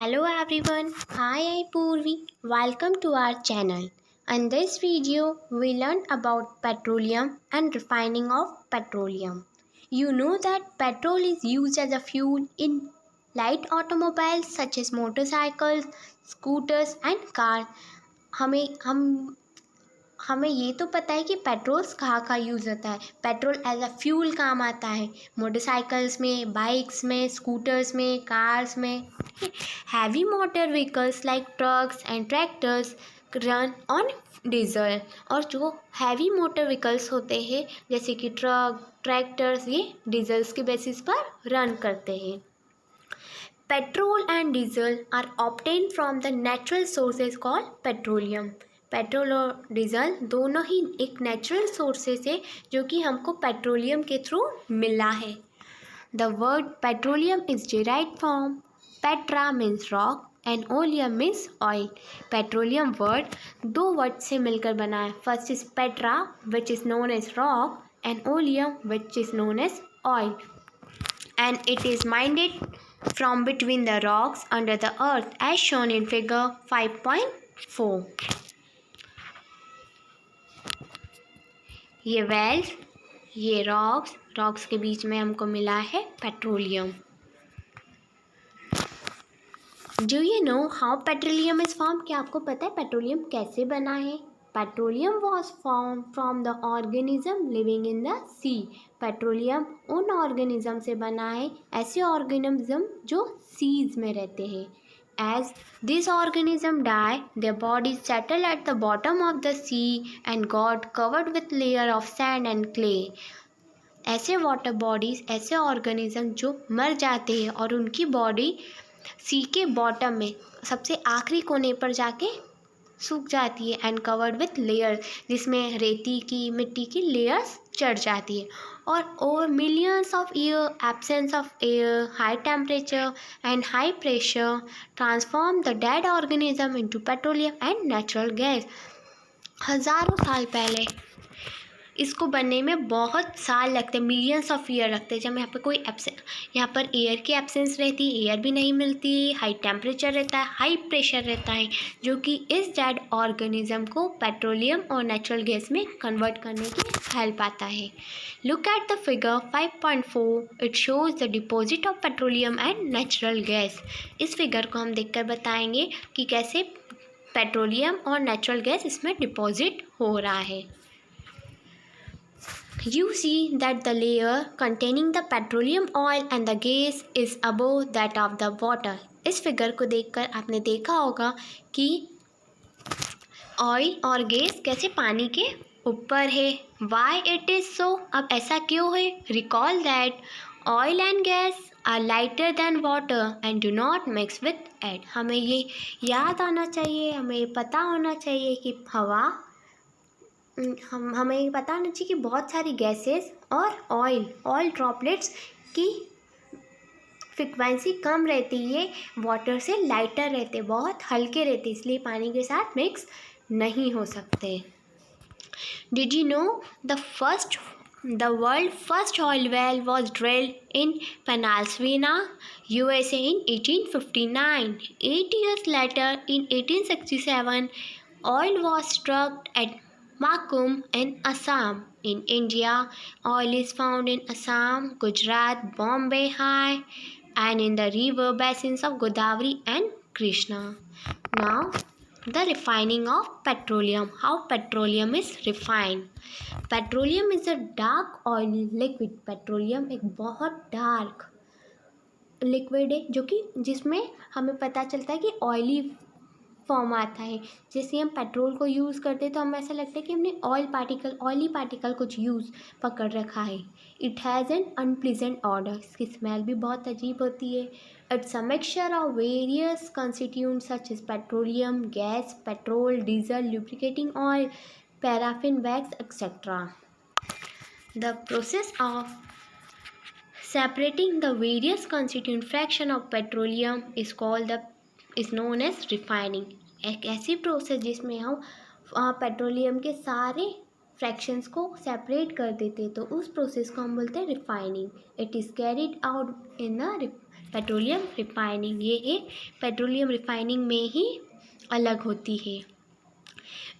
Hello everyone, I'm Purvi. Welcome to our channel. In this video, we learn about petroleum and refining of petroleum. You know that petrol is used as a fuel in light automobiles such as motorcycles, scooters and cars. हमें हम हमें ये तो पता है कि petrol कहाँ use होता है। पेट्रोल एज अ फ्यूल काम आता है मोटरसाइकिल्स में, बाइक्स में, स्कूटर्स में, कार्स में। Heavy motor vehicles like trucks and tractors run on diesel. और जो हैवी मोटर व्हीकल्स होते हैं जैसे कि ट्रक, ट्रैक्टर्स, ये डीजल्स के बेसिस पर रन करते हैं। Petrol and diesel are obtained from the natural sources called petroleum. Petrol और डीजल दोनों ही एक नेचुरल सोर्सेज है जो कि हमको पेट्रोलियम के थ्रू मिला है। The word petroleum is derived from petra means rock and oleum means oil. Petroleum word दो वर्ड से मिलकर बना है। First is petra which is known as rock and oleum which is known as oil, and it is mined from between the rocks under the earth as shown in figure 5.4. ये Wales, ये rocks के बीच में हमको मिला है petroleum. Do you know how petroleum is form? क्या आपको पता है पेट्रोलियम कैसे बना है? Petroleum was form from the organism living in the sea. Petroleum उन ऑर्गेनिज्म से बना है, ऐसे ऑर्गेनिज्म जो सीज में रहते हैं। As these organisms die, their bodies settle at the bottom of the sea and got covered with layer of sand and clay. ऐसे वाटर बॉडीज, ऐसे ऑर्गेनिज्म जो मर जाते हैं और उनकी बॉडी सी के बॉटम में सबसे आखिरी कोने पर जाके सूख जाती है एंड कवर्ड विथ लेयर, जिसमें रेती की, मिट्टी की लेयर्स चढ़ जाती है। और over millions of year absence of air, high temperature and high pressure transform the dead organism into petroleum and natural gas. हज़ारों साल पहले इसको बनने में बहुत साल लगते हैं, मिलियंस ऑफ ईयर लगते हैं। जब यहाँ पर एयर की एब्सेंस रहती है, एयर भी नहीं मिलती, हाई टेम्परेचर रहता है, हाई प्रेशर रहता है, जो कि इस डेड ऑर्गेनिज्म को पेट्रोलियम और नेचुरल गैस में कन्वर्ट करने की हेल्प आता है। Look at the figure 5.4, it shows the deposit of petroleum and natural gas. इस फिगर को हम देखकर बताएंगे कि कैसे पेट्रोलियम और नेचुरल गैस इसमें डिपॉजिट हो रहा है। You see that the layer containing the petroleum oil and the gas is above that of the water. इस फिगर को देखकर आपने देखा होगा कि ऑयल और गैस कैसे पानी के ऊपर है। Why it is so? अब ऐसा क्यों है? Recall that oil and gas are lighter than water and do not mix with air. हमें ये याद आना चाहिए, हमें पता होना चाहिए कि हमें पता होना चाहिए कि बहुत सारी गैसेस और ऑयल ड्रॉपलेट्स की फ्रिक्वेंसी कम रहती है, वाटर से लाइटर रहते, बहुत हल्के रहते, इसलिए पानी के साथ मिक्स नहीं हो सकते। Did you know the world first oil well was drilled in Pennsylvania, USA in 1859. 8 years later, in 1867, oil was struck at Makum in Assam. In India, oil is found in Assam, Gujarat, Bombay High, and in the river basins of Godavari and Krishna. Now, the refining of petroleum. How petroleum is refined? Petroleum is a dark oily liquid. Petroleum एक बहुत dark liquid है जो कि जिसमें हमें पता चलता है कि ऑयली फॉर्म आता है। जैसे हम पेट्रोल को यूज़ करते हैं तो हमें ऐसा लगता है कि हमने ऑयली पार्टिकल कुछ यूज़ पकड़ रखा है। It has an unpleasant order, इसकी स्मेल भी बहुत अजीब होती है। It's a mixture of various constituent such as petroleum, gas, petrol, diesel, lubricating oil, paraffin wax etcetera. The process of separating the various constituent fraction of petroleum is known as refining. एक ऐसी process जिसमें हम petroleum के सारे fractions को separate कर देते, तो उस प्रोसेस को हम बोलते हैं refining. It is carried out in the petroleum refining, ये एक पेट्रोलियम रिफाइनिंग में ही अलग होती है।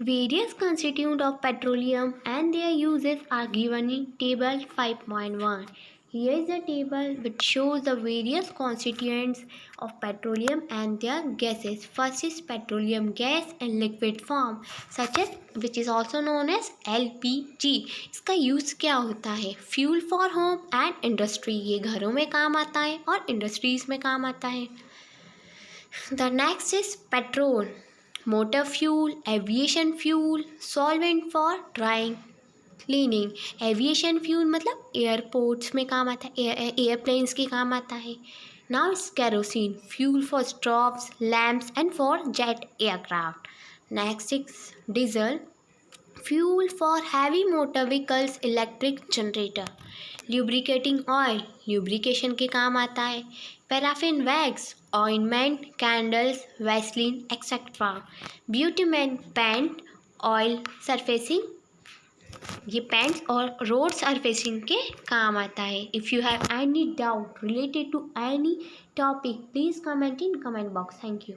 Various constituents of petroleum and their uses are given in table 5.1. Here is the table which shows the various constituents of petroleum and their gases. First is petroleum gas in liquid form, such as which is also known as LPG. इसका use क्या होता है? Fuel for home and industry, ये घरों में काम आता है और इंडस्ट्रीज में काम आता है। The next is petrol, motor fuel, aviation fuel, solvent for drying cleaning. Aviation fuel मतलब एयरपोर्ट्स में काम आता है, एयरप्लेन्स के काम आता है। Now it's kerosene, fuel for stoves, lamps and for jet aircraft. Next is diesel, fuel for heavy motor vehicles, electric generator. Lubricating oil, lubrication के काम आता है। Paraffin wax, ointment, candles, Vaseline etcetera. Bitumen, paint, oil surfacing, ये paints और road surfacing के काम आता है। If you have any doubt related to any topic please comment in comment box. Thank you.